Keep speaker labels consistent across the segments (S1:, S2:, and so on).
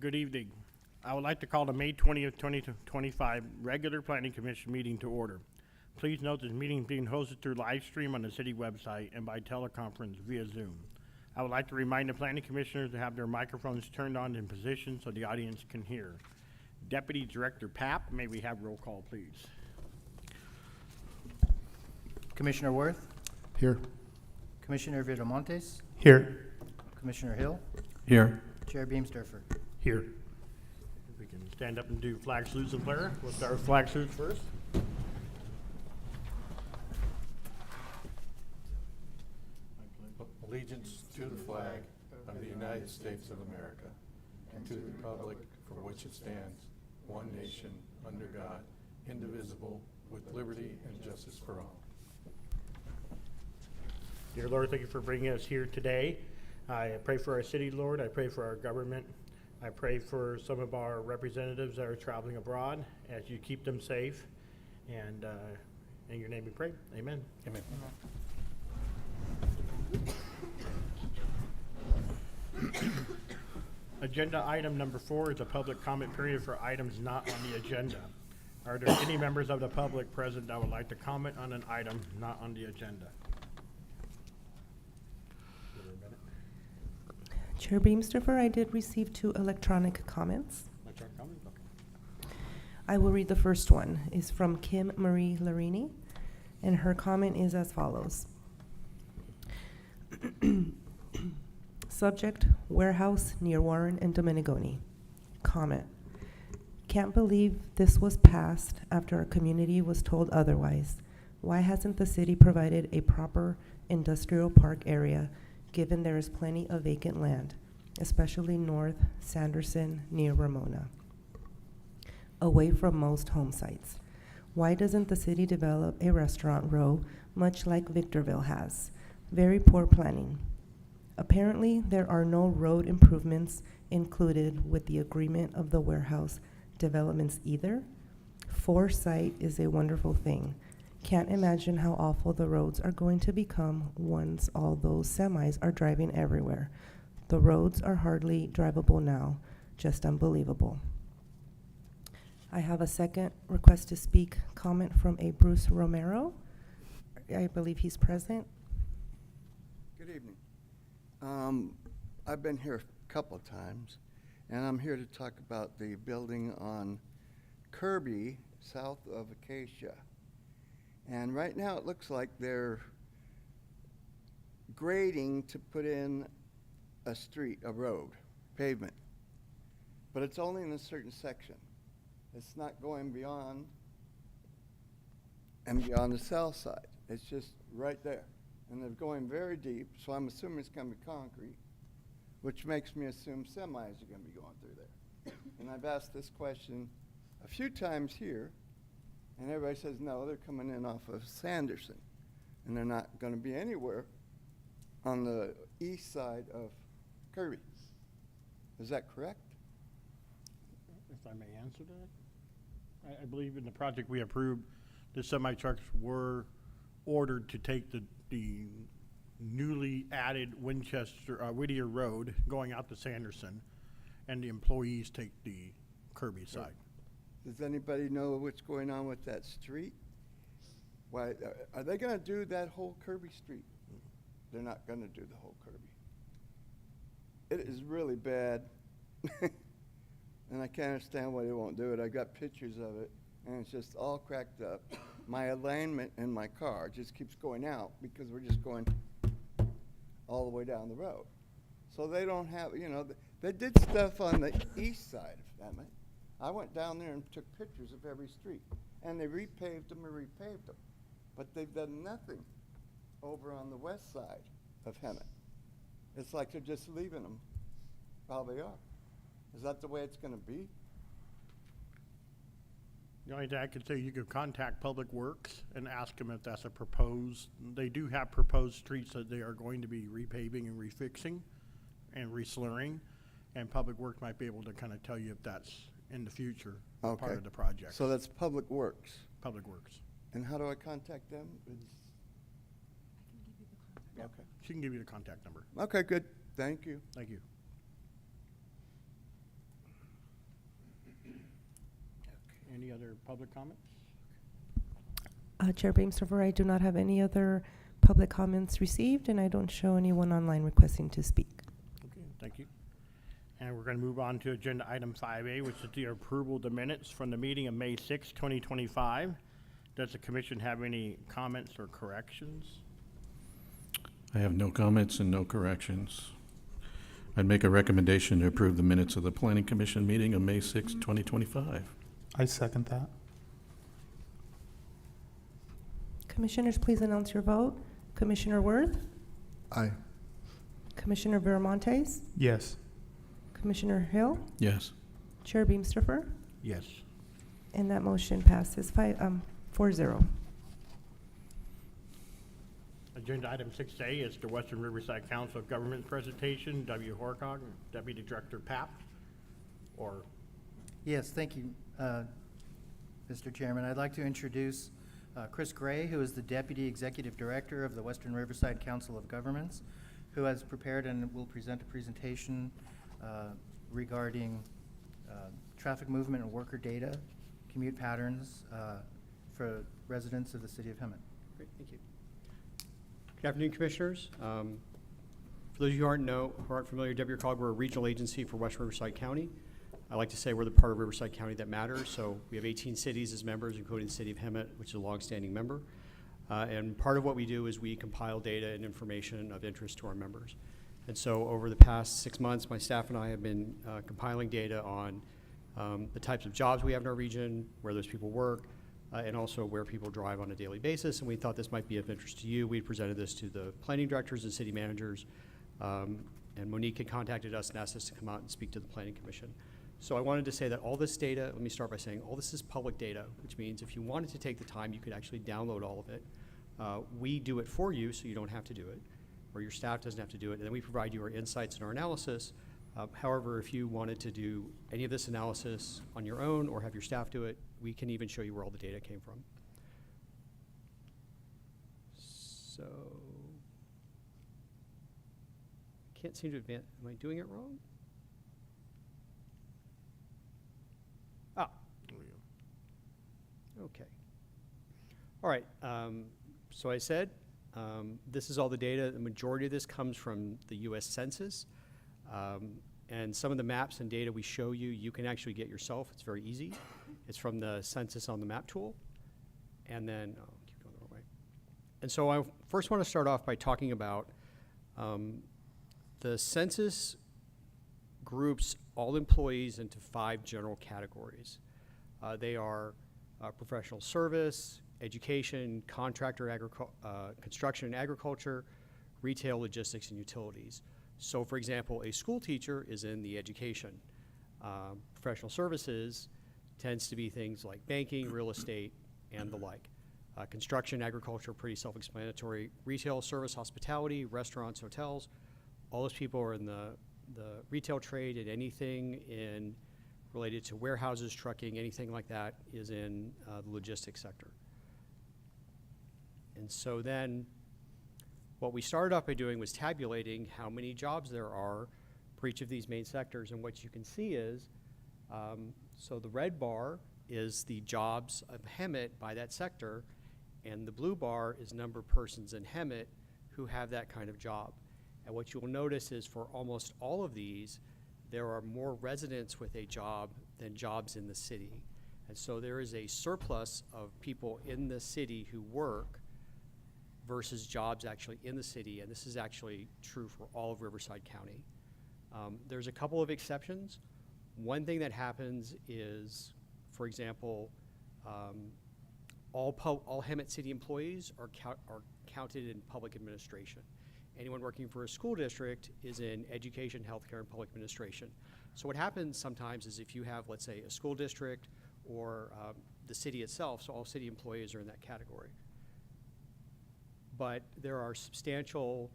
S1: Good evening. I would like to call the May 20th, 2025 regular Planning Commission meeting to order. Please note this meeting is being hosted through live stream on the city website and by teleconference via Zoom. I would like to remind the planning commissioners to have their microphones turned on in position so the audience can hear. Deputy Director Papp, may we have roll call, please?
S2: Commissioner Worth,
S3: Here.
S2: Commissioner Viramontes,
S3: Here.
S2: Commissioner Hill,
S3: Here.
S2: Chair Beamsdorfer.
S3: Here.
S1: If we can stand up and do flag salutes and prayer. We'll start with flag salutes first.
S3: Allegiance to the flag of the United States of America and to the republic for which it stands, one nation, under God, indivisible, with liberty and justice for all.
S1: Dear Lord, thank you for bringing us here today. I pray for our city, Lord. I pray for our government. I pray for some of our representatives that are traveling abroad as you keep them safe. And in your name we pray. Amen.
S3: Amen.
S1: Agenda item number 4 is a public comment period for items not on the agenda. Are there any members of the public present that would like to comment on an item not on the agenda?
S4: Chair Beamsdorfer, I did receive 2 electronic comments.
S1: Electronic comments? Okay.
S4: I will read the first one. It's from Kim Marie Larini, and her comment is as follows. Subject, warehouse near Warren and Dominigoni. Comment. Can't believe this was passed after our community was told otherwise. Why hasn't the city provided a proper industrial park area, given there is plenty of vacant land, especially north Sanderson near Ramona, away from most home sites? Why doesn't the city develop a restaurant row, much like Victorville has? Very poor planning. Apparently, there are no road improvements included with the agreement of the warehouse developments either. Foresight is a wonderful thing. Can't imagine how awful the roads are going to become once all those semis are driving everywhere. The roads are hardly drivable now. Just unbelievable. I have a second request to speak comment from a Bruce Romero. I believe he's present.
S5: Good evening. I've been here a couple of times, and I'm here to talk about the building on Kirby, south of Acacia. And right now it looks like they're grading to put in a street, a road, pavement. But it's only in a certain section. It's not going beyond and beyond the south side. It's just right there. And they're going very deep, so I'm assuming it's going to be concrete, which makes me assume semis are going to be going through there. And I've asked this question a few times here, and everybody says, no, they're coming in off of Sanderson, and they're not going to be anywhere on the east side of Kirby. Is that correct?
S1: If I may answer that. I believe in the project we approved, the semi-trucks were ordered to take the newly added Whittier Road going out to Sanderson, and the employees take the Kirby side.
S5: Does anybody know what's going on with that street? Why, are they going to do that whole Kirby street? They're not going to do the whole Kirby. It is really bad, and I can't understand why they won't do it. I got pictures of it, and it's just all cracked up. My alignment in my car just keeps going out because we're just going all the way down the road. So they don't have, you know, they did stuff on the east side of Emmett. I went down there and took pictures of every street, and they repaved them and repaved them. But they've done nothing over on the west side of Hemet. It's like they're just leaving them. Probably are. Is that the way it's going to be?
S1: The only thing I could say, you could contact Public Works and ask them if that's a proposed, they do have proposed streets that they are going to be repaving and refixing and reslurring, and Public Works might be able to kind of tell you if that's in the future part of the project.
S5: So that's Public Works.
S1: Public Works.
S5: And how do I contact them?
S1: Yeah.
S5: Okay.
S1: She can give you the contact number.
S5: Okay, good. Thank you.
S1: Thank you. Any other public comments?
S4: Chair Bamestorfer, I do not have any other public comments received, and I don't show anyone online requesting to speak.
S1: Okay, thank you. And we're going to move on to agenda item 5A, which is the approval of the minutes from the meeting of May 6, 2025. Does the commission have any comments or corrections?
S3: I have no comments and no corrections. I'd make a recommendation to approve the minutes of the Planning Commission meeting of May 6, 2025.
S6: I second that.
S4: Commissioners, please announce your vote. Commissioner Worth?
S5: Aye.
S4: Commissioner Viramontes?
S6: Yes.
S4: Commissioner Hill?
S3: Yes.
S4: Chair Bamestorfer?
S1: Yes.
S4: And that motion passes 4-0.
S1: Agenda item 6A is the Western Riverside Council of Government presentation. W. Horcog, Deputy Director PAP, or
S2: Yes, thank you, Mr. Chairman. I'd like to introduce Chris Gray, who is the Deputy Executive Director of the Western Riverside Council of Governments, who has prepared and will present a presentation regarding traffic movement and worker data, commute patterns for residents of the city of Hemet.
S7: Great, thank you. Good afternoon, Commissioners. For those of you who aren't familiar, WRCOG, we're a regional agency for West Riverside County. I like to say we're the part of Riverside County that matters. So we have 18 cities as members, including the city of Hemet, which is a longstanding member. And part of what we do is we compile data and information of interest to our members. And so over the past 6 months, my staff and I have been compiling data on the types of jobs we have in our region, where those people work, and also where people drive on a daily basis. And we thought this might be of interest to you. We presented this to the planning directors and city managers. And Monique had contacted us and asked us to come out and speak to the Planning Commission. So I wanted to say that all this data, let me start by saying all this is public data, which means if you wanted to take the time, you could actually download all of it. We do it for you so you don't have to do it, or your staff doesn't have to do it, and then we provide you our insights and our analysis. However, if you wanted to do any of this analysis on your own or have your staff do it, we can even show you where all the data came from. So, can't seem to advance. Am I doing it wrong? Ah, okay. All right, so I said, this is all the data. The majority of this comes from the US Census. And some of the maps and data we show you, you can actually get yourself. It's very easy. It's from the Census on the Map tool. And then, oh, keep going the wrong way. And so I first want to start off by talking about the census groups all employees into 5 general categories. They are professional service, education, contractor, construction and agriculture, retail, logistics, and utilities. So for example, a school teacher is in the education. Professional services tends to be things like banking, real estate, and the like. Construction, agriculture, pretty self-explanatory. Retail, service, hospitality, restaurants, hotels, all those people are in the retail trade, and anything related to warehouses, trucking, anything like that is in the logistics sector. And so then what we started off by doing was tabulating how many jobs there are for each of these main sectors. And what you can see is, so the red bar is the jobs of Hemet by that sector, and the blue bar is number of persons in Hemet who have that kind of job. And what you will notice is for almost all of these, there are more residents with a job than jobs in the city. And so there is a surplus of people in the city who work versus jobs actually in the city, and this is actually true for all of Riverside County. There's a couple of exceptions. One thing that happens is, for example, all Hemet City employees are counted in public administration. Anyone working for a school district is in education, healthcare, and public administration. So what happens sometimes is if you have, let's say, a school district or the city itself, so all city employees are in that category. But there are substantially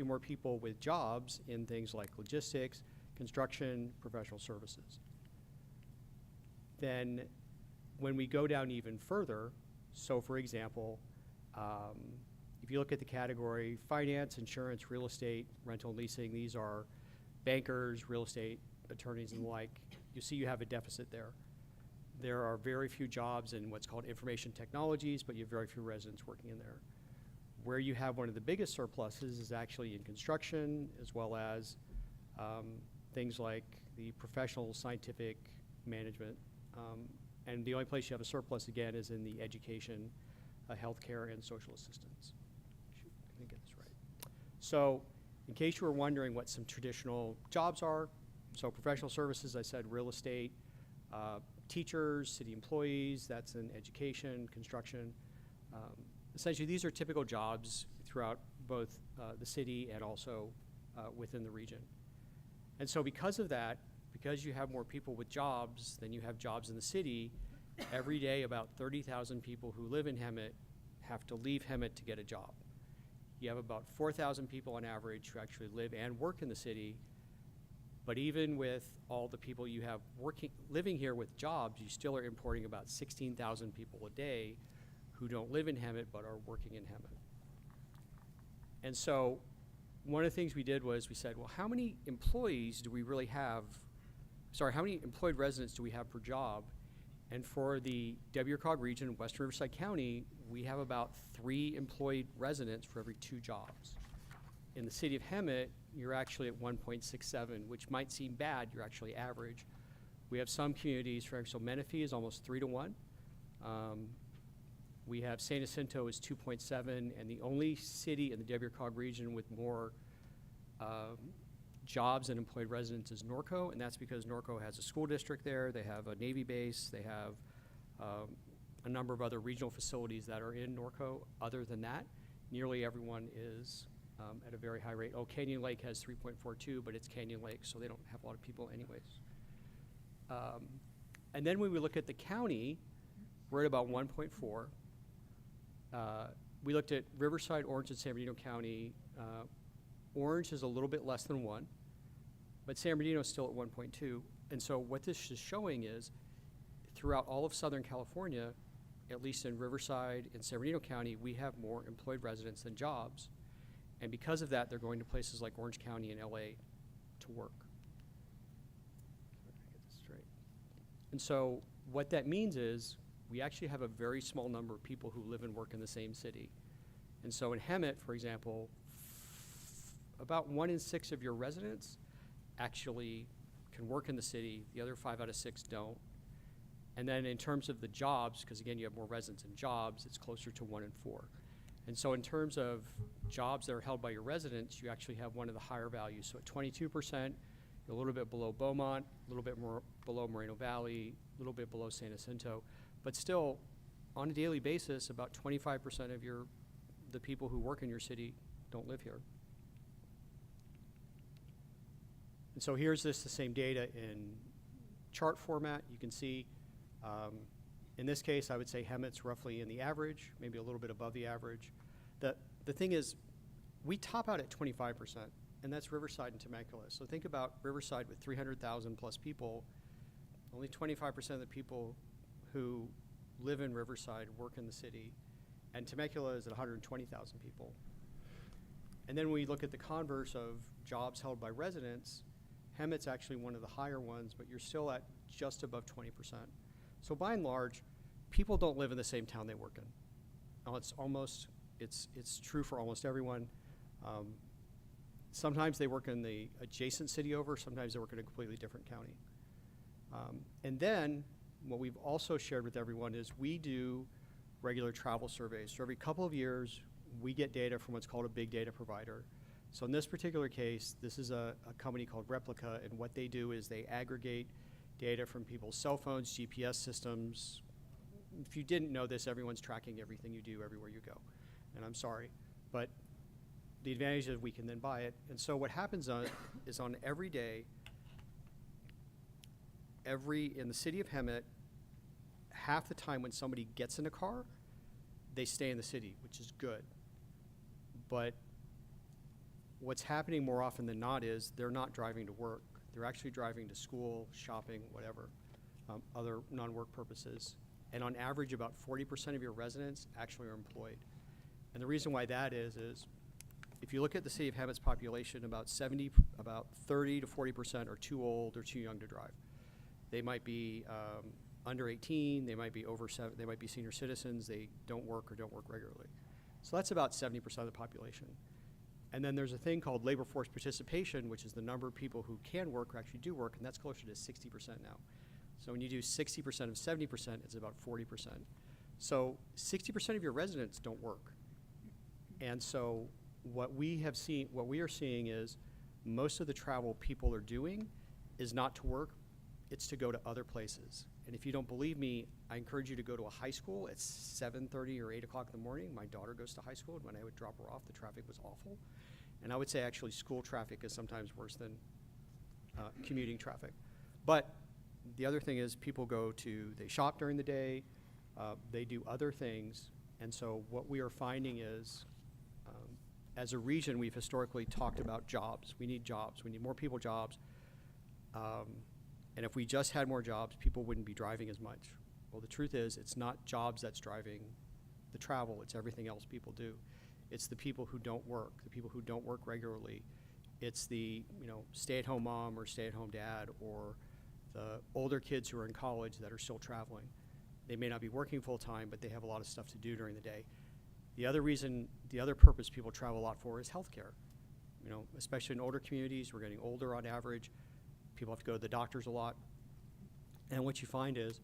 S7: more people with jobs in things like logistics, construction, professional services. Then when we go down even further, so for example, if you look at the category finance, insurance, real estate, rental and leasing, these are bankers, real estate attorneys and the like, you see you have a deficit there. There are very few jobs in what's called information technologies, but you have very few residents working in there. Where you have one of the biggest surpluses is actually in construction, as well as things like the professional scientific management. And the only place you have a surplus, again, is in the education, healthcare, and social assistance. Shoot, I didn't get this right. So, in case you were wondering what some traditional jobs are, so professional services, I said real estate, teachers, city employees, that's in education, construction. Essentially, these are typical jobs throughout both the city and also within the region. And so because of that, because you have more people with jobs than you have jobs in the city, every day about 30,000 people who live in Hemet have to leave Hemet to get a job. You have about 4,000 people on average who actually live and work in the city, but even with all the people you have living here with jobs, you still are importing about 16,000 people a day who don't live in Hemet but are working in Hemet. And so one of the things we did was we said, well, how many employees do we really have, how many employed residents do we have per job? And for the WCOG region, Western Riverside County, we have about 3 employed residents for every 2 jobs. In the city of Hemet, you're actually at 1.67, which might seem bad, you're actually average. We have some communities, for example, Menifee is almost 3 to 1. We have San Jacinto is 2.7, and the only city in the WCOG region with more jobs and employed residents is Norco, and that's because Norco has a school district there, they have a Navy base, they have a number of other regional facilities that are in Norco. Other than that, nearly everyone is at a very high rate. Oh, Canyon Lake has 3.42, but it's Canyon Lake, so they don't have a lot of people anyways. And then when we look at the county, we're at about 1.4. We looked at Riverside, Orange, and San Bernardino County. Orange is a little bit less than 1, but San Bernardino is still at 1.2. And so what this is showing is throughout all of Southern California, at least in Riverside and San Bernardino County, we have more employed residents than jobs. And because of that, they're going to places like Orange County and LA to work. Get this straight. And so what that means is we actually have a very small number of people who live and work in the same city. And so in Hemet, for example, about 1 in 6 of your residents actually can work in the city. The other 5 out of 6 don't. And then in terms of the jobs, because again, you have more residents and jobs, it's closer to 1 in 4. And so in terms of jobs that are held by your residents, you actually have one of the higher values. So at 22%, you're a little bit below Beaumont, a little bit more below Moreno Valley, a little bit below San Jacinto. But still, on a daily basis, about 25% of the people who work in your city don't live here. And so here's the same data in chart format. You can see, in this case, I would say Hemet's roughly in the average, maybe a little bit above the average. The thing is, we top out at 25%, and that's Riverside and Temecula. So think about Riverside with 300,000 plus people. Only 25% of the people who live in Riverside work in the city, and Temecula is at 120,000 people. And then we look at the converse of jobs held by residents. Hemet's actually one of the higher ones, but you're still at just above 20%. So by and large, people don't live in the same town they work in. Now it's true for almost everyone. Sometimes they work in the adjacent city over, sometimes they work in a completely different county. And then what we've also shared with everyone is we do regular travel surveys. So every couple of years, we get data from what's called a big data provider. So in this particular case, this is a company called Replica, and what they do is they aggregate data from people's cell phones, GPS systems. If you didn't know this, everyone's tracking everything you do everywhere you go. And I'm sorry, but the advantage is we can then buy it. And so what happens is on every day, in the city of Hemet, half the time when somebody gets in a car, they stay in the city, which is good. But what's happening more often than not is they're not driving to work. They're actually driving to school, shopping, whatever, other non-work purposes. And on average, about 40% of your residents actually are employed. And the reason why that is if you look at the city of Hemet's population, about 30 to 40% are too old or too young to drive. They might be under 18, they might be over they might be senior citizens, they don't work or don't work regularly. So that's about 70% of the population. And then there's a thing called labor force participation, which is the number of people who can work or actually do work, and that's closer to 60% now. So when you do 60% of 70%, it's about 40%. So 60% of your residents don't work. And so what we are seeing is most of the travel people are doing is not to work, it's to go to other places. And if you don't believe me, I encourage you to go to a high school at 7:30 or 8 o'clock in the morning. My daughter goes to high school, and when I would drop her off, the traffic was awful. And I would say actually school traffic is sometimes worse than commuting traffic. But the other thing is people they shop during the day, they do other things. And so what we are finding is, as a region, we've historically talked about jobs. We need jobs. We need more people jobs. And if we just had more jobs, people wouldn't be driving as much. Well, the truth is, it's not jobs that's driving the travel. It's everything else people do. It's the people who don't work, the people who don't work regularly. It's the stay-at-home mom or stay-at-home dad, or the older kids who are in college that are still traveling. They may not be working full-time, but they have a lot of stuff to do during the day. The other purpose people travel a lot for is healthcare. Especially in older communities, we're getting older on average. People have to go to the doctors a lot. And what you find is,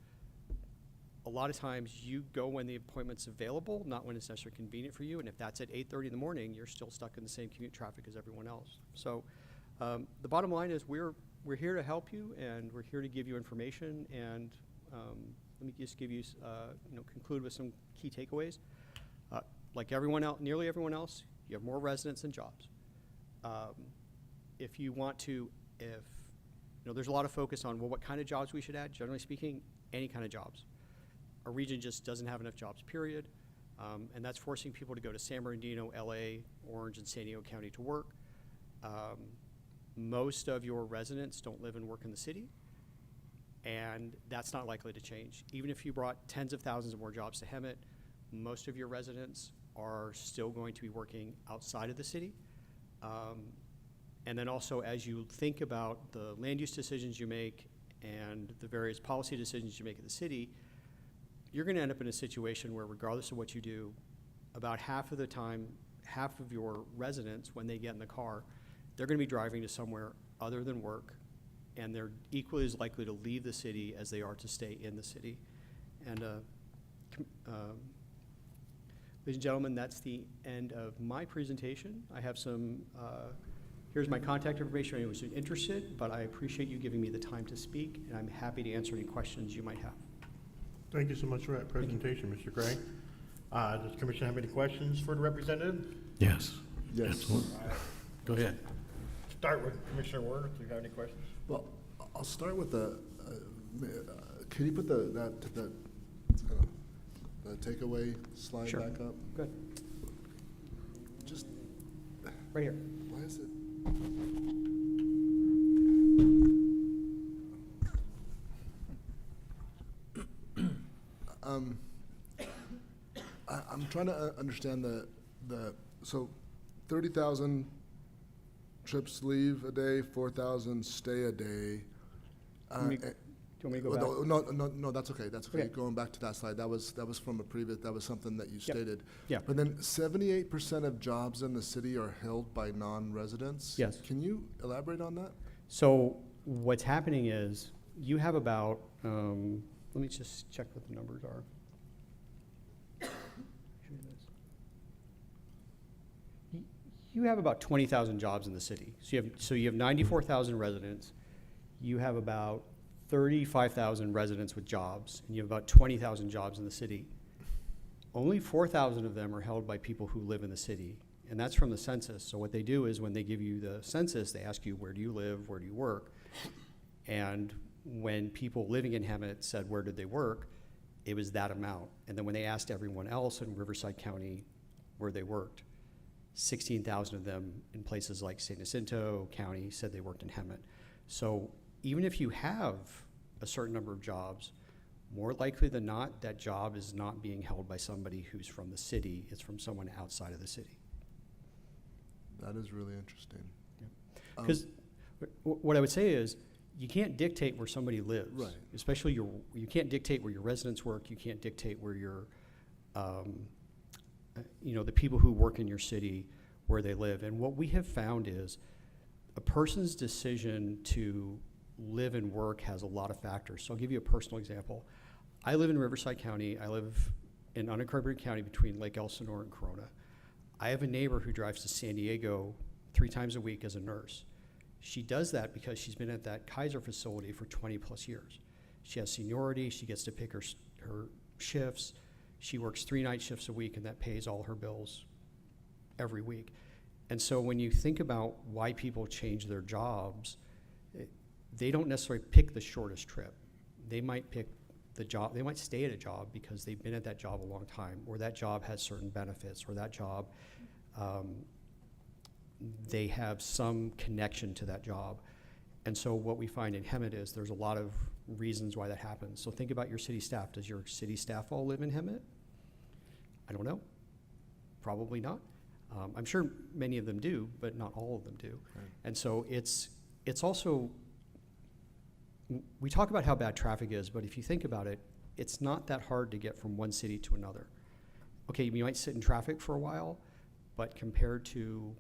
S7: a lot of times you go when the appointment's available, not when it's necessarily convenient for you. And if that's at 8:30 in the morning, you're still stuck in the same commute traffic as everyone else. So the bottom line is we're here to help you, and we're here to give you information. And let me just give you, conclude with some key takeaways. Like everyone else, nearly everyone else, you have more residents than jobs. If you want to, there's a lot of focus on, what kind of jobs we should add. Generally speaking, any kind of jobs. Our region just doesn't have enough jobs, period. And that's forcing people to go to San Bernardino, LA, Orange, and San Diego County to work. Most of your residents don't live and work in the city, and that's not likely to change. Even if you brought tens of thousands of more jobs to Hemet, most of your residents are still going to be working outside of the city. And then also, as you think about the land use decisions you make and the various policy decisions you make in the city, you're going to end up in a situation where, regardless of what you do, about half of the time, half of your residents, when they get in the car, they're going to be driving to somewhere other than work, and they're equally as likely to leave the city as they are to stay in the city. And ladies and gentlemen, that's the end of my presentation. I have some, here's my contact information for anyone who's interested, but I appreciate you giving me the time to speak, and I'm happy to answer any questions you might have.
S1: Thank you so much for that presentation, Mr. Gray. Does the commission have any questions for the representative?
S6: Yes.
S5: Yes.
S6: Go ahead.
S1: Start with Commissioner Werner. Do you have any questions?
S8: Well, I'll start with can you put the takeaway slide
S7: Sure.
S8: back up?
S7: Good.
S8: Just,
S7: Right here.
S8: why is it? I'm trying to understand so 30,000 trips leave a day, 4,000 stay a day.
S7: Do you want me to go back?
S8: No, that's okay, that's okay.
S7: Okay.
S8: Going back to that slide, that was from a previous, that was something that you stated.
S7: Yeah.
S8: But then 78% of jobs in the city are held by non-residents?
S7: Yes.
S8: Can you elaborate on that?
S7: So what's happening is you have about, let me just check what the numbers are. You have about 20,000 jobs in the city. So you have 94,000 residents. You have about 35,000 residents with jobs, and you have about 20,000 jobs in the city. Only 4,000 of them are held by people who live in the city, and that's from the census. So what they do is when they give you the census, they ask you, where do you live, where do you work? And when people living in Hemet said where did they work, it was that amount. And then when they asked everyone else in Riverside County where they worked, 16,000 of them in places like San Jacinto County said they worked in Hemet. So even if you have a certain number of jobs, more likely than not, that job is not being held by somebody who's from the city. It's from someone outside of the city.
S8: That is really interesting.
S7: Because what I would say is, you can't dictate where somebody lives.
S8: Right.
S7: Especially you can't dictate where your residents work. You can't dictate where your, the people who work in your city, where they live. And what we have found is a person's decision to live and work has a lot of factors. So I'll give you a personal example. I live in Riverside County. I live in unincorporated county between Lake Elsinore and Corona. I have a neighbor who drives to San Diego 3 times a week as a nurse. She does that because she's been at that Kaiser facility for 20 plus years. She has seniority, she gets to pick her shifts. She works 3 night shifts a week, and that pays all her bills every week. And so when you think about why people change their jobs, they don't necessarily pick the shortest trip. They might pick the job, they might stay at a job because they've been at that job a long time, or that job has certain benefits, or that job, they have some connection to that job. And so what we find in Hemet is there's a lot of reasons why that happens. So think about your city staff. Does your city staff all live in Hemet? I don't know. Probably not. I'm sure many of them do, but not all of them do.
S8: Right.
S7: And so it's also, we talk about how bad traffic is, but if you think about it, it's not that hard to get from one city to another. Okay, you might sit in traffic for a while, but compared to,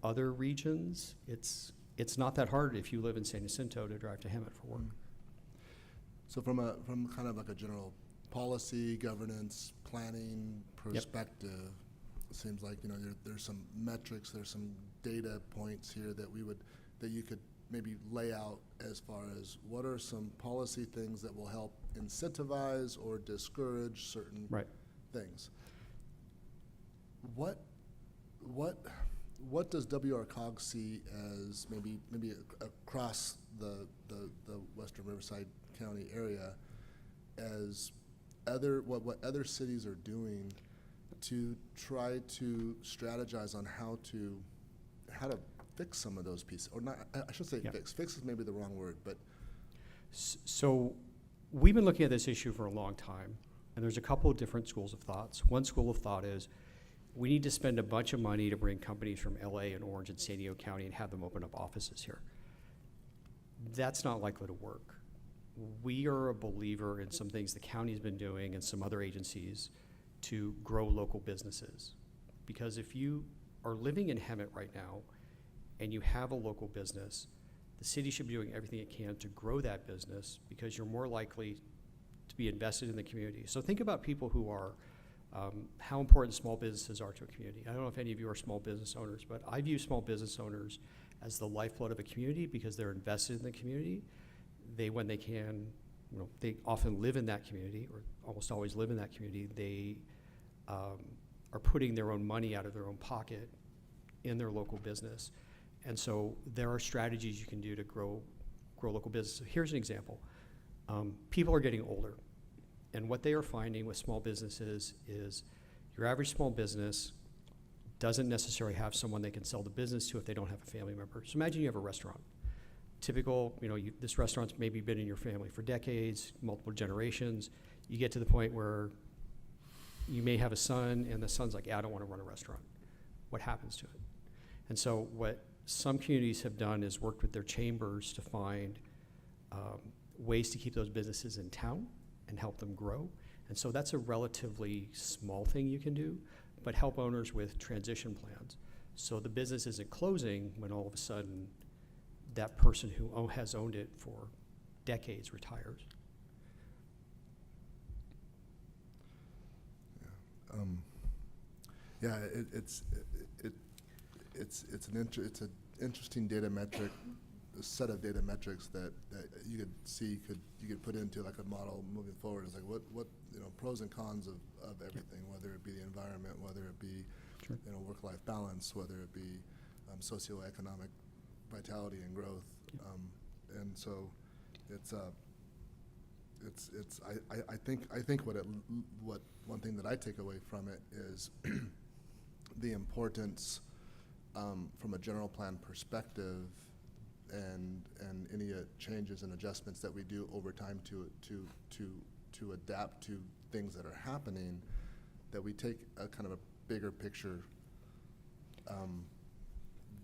S7: other regions, it's not that hard if you live in San Jacinto to drive to Hemet for work.
S8: So from kind of like a general policy, governance, planning perspective, it seems like, there's some metrics, there's some data points here that you could maybe lay out as far as what are some policy things that will help incentivize or discourage certain things. What does WRCOG see as maybe across the Western Riverside County area as what other cities are doing to try to strategize on how to fix some of those pieces, or not? I should say fix. Fix is maybe the wrong word, but
S7: So we've been looking at this issue for a long time, and there's a couple of different schools of thoughts. One school of thought is we need to spend a bunch of money to bring companies from LA and Orange and San Diego County and have them open up offices here. That's not likely to work. We are a believer in some things the county's been doing and some other agencies to grow local businesses. Because if you are living in Hemet right now and you have a local business, the city should be doing everything it can to grow that business because you're more likely to be invested in the community. So think about people who are, how important small businesses are to a community. I don't know if any of you are small business owners, but I view small business owners as the lifeblood of a community because they're invested in the community. When they can, they often live in that community, or almost always live in that community. They are putting their own money out of their own pocket in their local business. And so there are strategies you can do to grow local business. So here's an example. People are getting older, and what they are finding with small businesses is your average small business doesn't necessarily have someone they can sell the business to if they don't have a family member. So imagine you have a restaurant. Typical, this restaurant's maybe been in your family for decades, multiple generations. You get to the point where you may have a son, and the son's like, I don't want to run a restaurant. What happens to it? And so what some communities have done is worked with their chambers to find ways to keep those businesses in town and help them grow. And so that's a relatively small thing you can do, but help owners with transition plans. So the business isn't closing when all of a sudden that person who has owned it for decades retires.
S8: It's an interesting data metric, a set of data metrics that you could see you could put into like a model moving forward. It's like what pros and cons of everything, whether it be the environment, whether it be work-life balance, whether it be socioeconomic vitality and growth, and so I think what one thing that I take away from it is the importance from a general plan perspective and any changes and adjustments that we do over time to adapt to things that are happening, that we take a kind of a bigger picture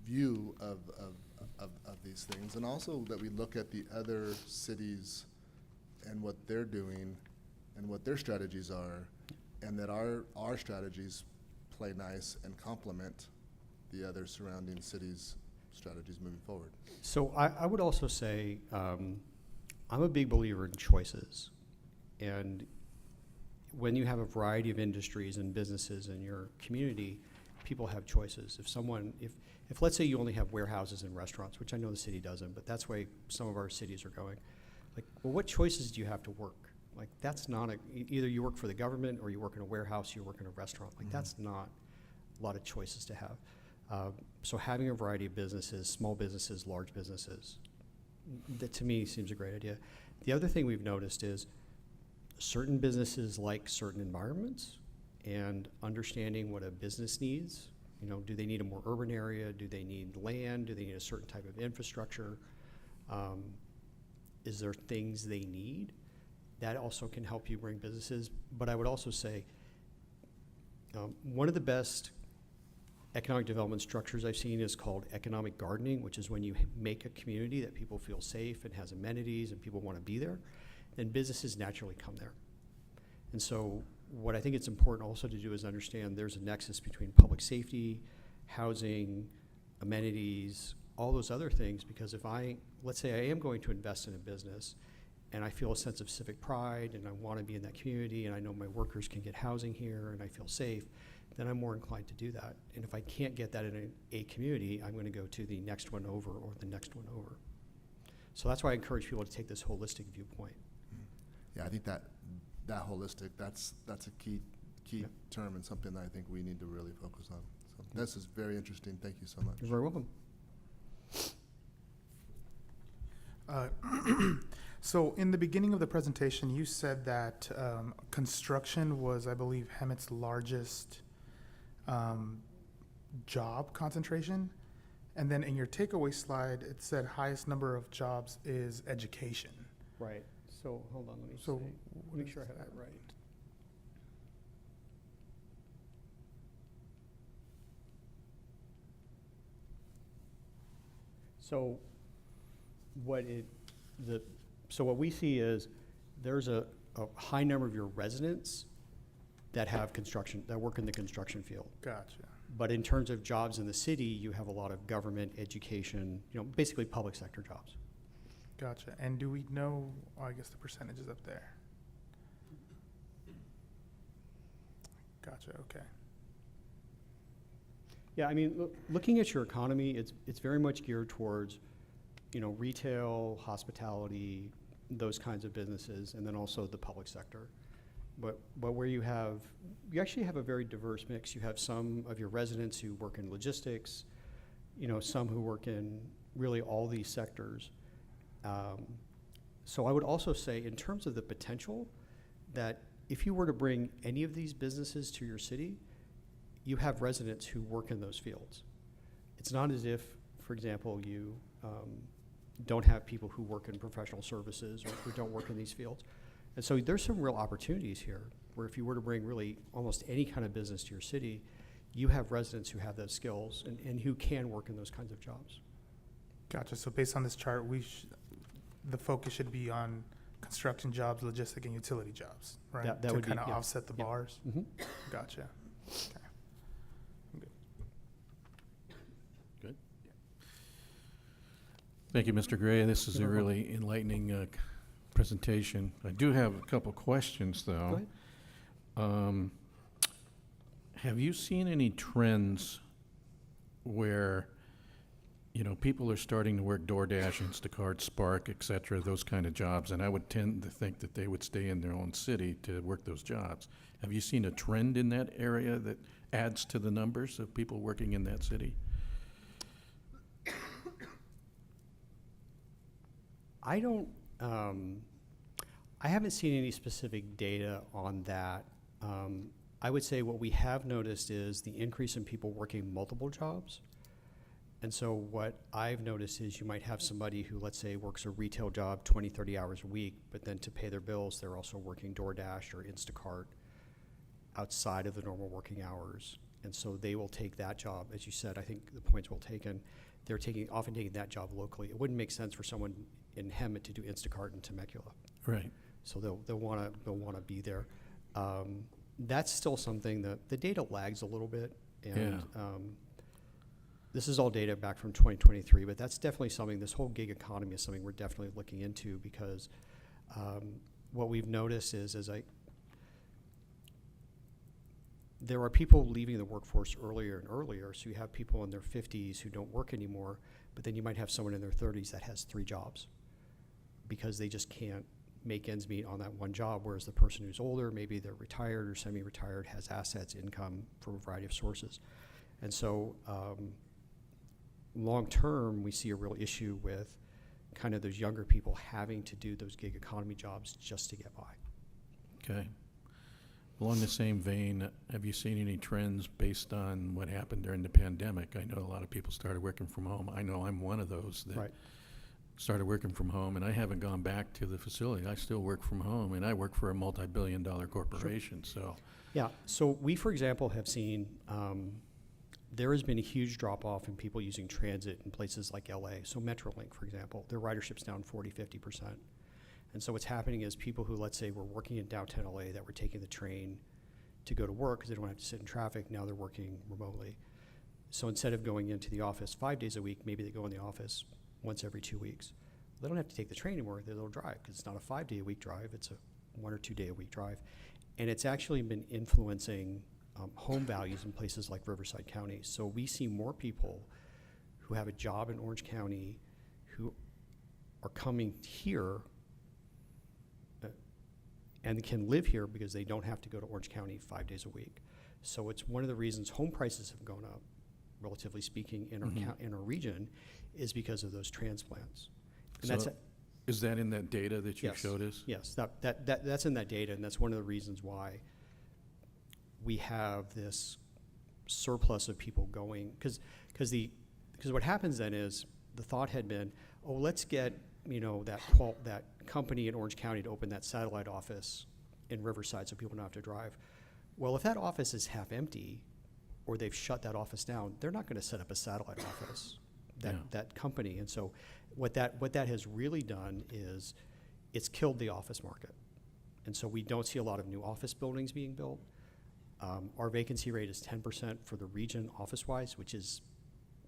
S8: view of these things, and also that we look at the other cities and what they're doing and what their strategies are, and that our strategies play nice and complement the other surrounding cities' strategies moving forward.
S7: So I would also say, I'm a big believer in choices. And when you have a variety of industries and businesses in your community, people have choices. If let's say you only have warehouses and restaurants, which I know the city doesn't, but that's why some of our cities are going, like, well, what choices do you have to work? Like, that's not either you work for the government or you work in a warehouse, you work in a restaurant. Like, that's not a lot of choices to have. So having a variety of businesses, small businesses, large businesses, that to me seems a great idea. The other thing we've noticed is certain businesses like certain environments, and understanding what a business needs. You know, do they need a more urban area? Do they need land? Do they need a certain type of infrastructure? Is there things they need? That also can help you bring businesses. But I would also say one of the best economic development structures I've seen is called economic gardening, which is when you make a community that people feel safe and has amenities and people want to be there, then businesses naturally come there. And so what I think it's important also to do is understand there's a nexus between public safety, housing, amenities, all those other things, because let's say I am going to invest in a business and I feel a sense of civic pride and I want to be in that community and I know my workers can get housing here and I feel safe, then I'm more inclined to do that. And if I can't get that in a community, I'm going to go to the next one over or the next one over. So that's why I encourage people to take this holistic viewpoint.
S8: Yeah, I think that holistic, that's a key
S7: Yeah.
S8: term and something that I think we need to really focus on. So this is very interesting. Thank you so much.
S7: You're very welcome.
S6: So in the beginning of the presentation, you said that construction was, I believe, Hemet's largest job concentration. And then in your takeaway slide, it said highest number of jobs is education.
S7: Right. So hold on, let me
S6: So
S7: make sure I have that right. So what we see is there's a high number of your residents that have construction, that work in the construction field.
S6: Gotcha.
S7: But in terms of jobs in the city, you have a lot of government, education, basically public sector jobs.
S6: Gotcha. And do we know, I guess, the percentages up there? Gotcha, okay.
S7: Yeah, I mean, looking at your economy, it's very much geared towards, retail, hospitality, those kinds of businesses, and then also the public sector. But where you actually have a very diverse mix. You have some of your residents who work in logistics, some who work in really all these sectors. So I would also say, in terms of the potential, that if you were to bring any of these businesses to your city, you have residents who work in those fields. It's not as if, for example, you don't have people who work in professional services or who don't work in these fields. And so there's some real opportunities here where if you were to bring really almost any kind of business to your city, you have residents who have those skills and who can work in those kinds of jobs.
S6: Gotcha. So based on this chart, the focus should be on construction jobs, logistic, and utility jobs, right?
S7: That
S6: to
S7: would be,
S6: kind of
S7: yeah.
S6: offset the
S7: Yeah.
S6: bars.
S7: Mhm.
S6: Gotcha. Okay.
S1: Good.
S3: Thank you, Mr. Gray. This is a
S7: You're welcome.
S3: really enlightening presentation. I do have a couple questions, though.
S7: Go ahead.
S3: Have you seen any trends where, people are starting to work DoorDash, Instacart, Spark, et cetera, those kind of jobs, and I would tend to think that they would stay in their own city to work those jobs. Have you seen a trend in that area that adds to the numbers of people working in that city?
S7: I haven't seen any specific data on that. I would say what we have noticed is the increase in people working multiple jobs. And so what I've noticed is you might have somebody who, let's say, works a retail job 20, 30 hours a week, but then to pay their bills, they're also working DoorDash or Instacart outside of the normal working hours. And so they will take that job, as you said, I think the point's well taken. They're often taking that job locally. It wouldn't make sense for someone in Hemet to do Instacart in Temecula.
S3: Right.
S7: So they'll wanna be there. That's still something that the data lags a little bit, and this is all data back from 2023, but that's definitely something. This whole gig economy is something we're definitely looking into, because what we've noticed is there are people leaving the workforce earlier and earlier. So you have people in their 50s who don't work anymore, but then you might have someone in their 30s that has 3 jobs because they just can't make ends meet on that one job, whereas the person who's older, maybe they're retired or semi-retired, has assets, income from a variety of sources. And so long-term, we see a real issue with kind of those younger people having to do those gig economy jobs just to get by.
S3: Okay. Along the same vein, have you seen any trends based on what happened during the pandemic? I know a lot of people started working from home. I know I'm one of those that
S7: Right.
S3: started working from home, and I haven't gone back to the facility. I still work from home, and I work for a multi-billion-dollar corporation, so.
S7: Yeah, so we, for example, have seen there has been a huge drop-off in people using transit in places like LA. So Metrolink, for example, their ridership's down 40–50%. And so what's happening is people who, let's say, were working in downtown LA that were taking the train to go to work because they don't have to sit in traffic, now they're working remotely. So instead of going into the office 5 days a week, maybe they go in the office once every 2 weeks. They don't have to take the train anymore, they'll drive, because it's not a 5-day-a-week drive, it's a 1 or 2 day a week drive. And it's actually been influencing home values in places like Riverside County. So we see more people who have a job in Orange County who are coming here and can live here because they don't have to go to Orange County 5 days a week. So it's one of the reasons home prices have gone up, relatively speaking, in our region, is because of those transplants. And
S3: So
S7: that's
S3: is that in that data that you
S7: Yes.
S3: showed us?
S7: Yes, that's in that data, and that's one of the reasons why we have this surplus of people going, because what happens then is the thought had been, oh, let's get that company in Orange County to open that satellite office in Riverside so people don't have to drive. Well, if that office is half empty, or they've shut that office down, they're not going to set up a satellite office. That company, and so what that has really done is it's killed the office market, and so we don't see a lot of new office buildings being built. Our vacancy rate is 10% for the region office-wise, which is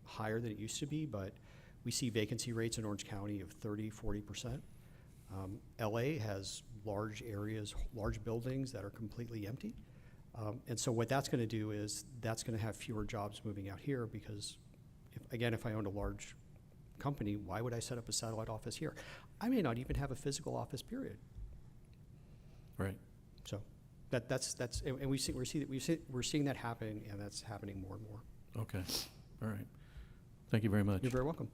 S7: higher than it used to be, but we see vacancy rates in Orange County of 30–40%. LA has large areas, large buildings that are completely empty. And so what that's going to do is that's going to have fewer jobs moving out here, because if I owned a large company, why would I set up a satellite office here? I may not even have a physical office, period.
S3: Right.
S7: So and we're seeing that happen, and that's happening more and more.
S3: Okay. All right. Thank you very much.
S7: You're very welcome.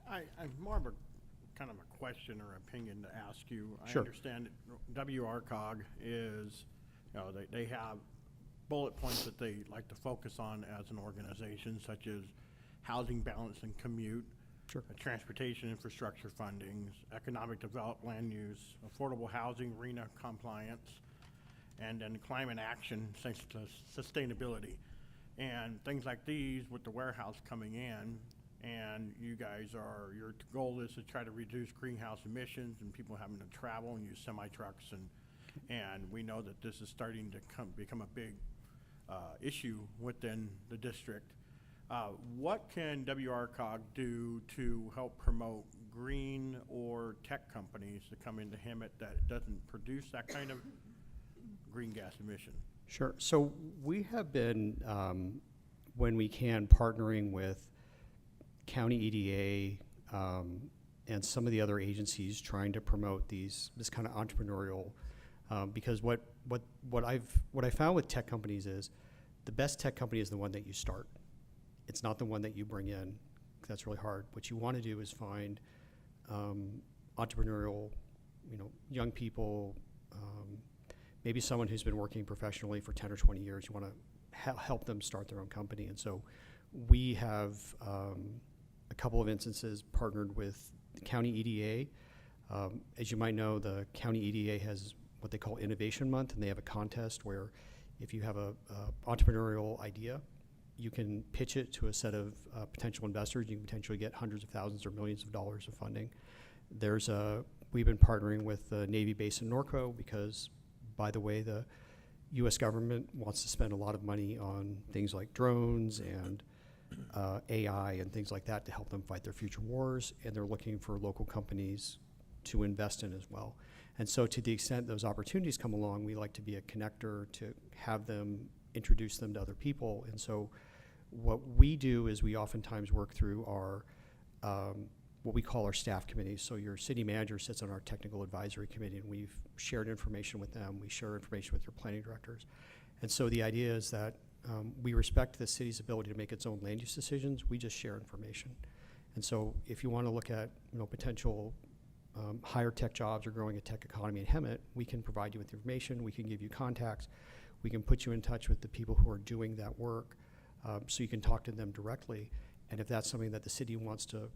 S1: I'm more of a kind of a question or opinion to ask you.
S7: Sure.
S1: I understand that WRCOG is, they have bullet points that they like to focus on as an organization, such as housing balance and commute,
S7: Sure.
S1: Transportation infrastructure fundings, economic development, land use, affordable housing, RENA compliance, and then climate action, sustainability. And things like these with the warehouse coming in, and your goal is to try to reduce greenhouse emissions and people having to travel and use semi-trucks, and we know that this is starting to become a big issue within the district. What can WRCOG do to help promote green or tech companies to come into Hemet that doesn't produce that kind of green gas emission?
S7: Sure. So we have been, when we can, partnering with county EDA and some of the other agencies trying to promote this kind of entrepreneurial, because what I found with tech companies is the best tech company is the one that you start. It's not the one that you bring in. That's really hard. What you want to do is find entrepreneurial, young people, maybe someone who's been working professionally for 10 or 20 years. You want to help them start their own company. And so we have a couple of instances partnered with the county EDA. As you might know, the county EDA has what they call Innovation Month, and they have a contest where If you have a entrepreneurial idea, you can pitch it to a set of potential investors. You can potentially get hundreds of thousands or millions of dollars of funding. We've been partnering with the Navy base in Norco because, by the way, the U.S. government wants to spend a lot of money on things like drones and AI and things like that to help them fight their future wars, and they're looking for local companies to invest in as well. And so to the extent those opportunities come along, we like to be a connector to have them introduce them to other people. And so what we do is we oftentimes work through our what we call our staff committees. So your city manager sits on our technical advisory committee, and we've shared information with them. We share information with your planning directors. And so the idea is that we respect the city's ability to make its own land use decisions. We just share information. And so if you want to look at potential higher tech jobs or growing a tech economy in Hemet, we can provide you with information. We can give you contacts. We can put you in touch with the people who are doing that work so you can talk to them directly. And if that's something that the city wants to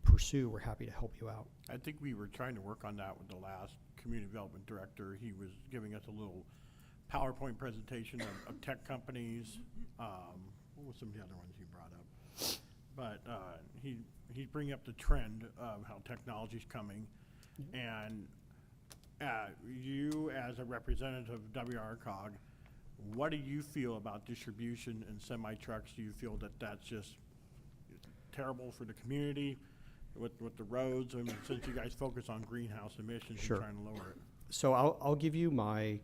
S7: pursue, we're happy to help you out.
S1: I think we were trying to work on that with the last community development director. He was giving us a little PowerPoint presentation of tech companies. What were some of the other ones he brought up? But he's bringing up the trend of how technology's coming. And you, as a representative of WRCOG, what do you feel about distribution and semi-trucks? Do you feel that that's just terrible for the community with the roads? I mean, since you guys focus on greenhouse emissions
S7: Sure.
S1: and trying to lower it.
S7: So I'll give you my